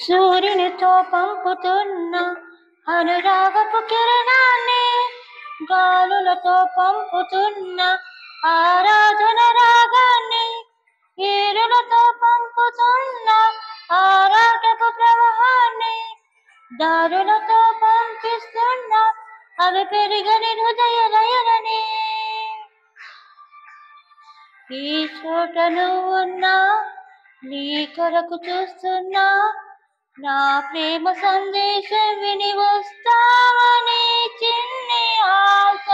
సూర్యునితో పంపుతున్న అనురాగపు కిరణాన్ని, గాలులతో పంపుతున్న ఆరాధన రాగాన్ని, ఏరులతో పంపుతున్న ఆరాటపు ప్రవాహాన్ని, దారులతో పంపిస్తున్న అవి పెరిగని హృదయ లయలని. ఈ చోట నువ్వున్నా, నీ కొరకు చూస్తున్నా, నా ప్రేమ సందేశం విని వస్తావని చిన్ని ఆశ.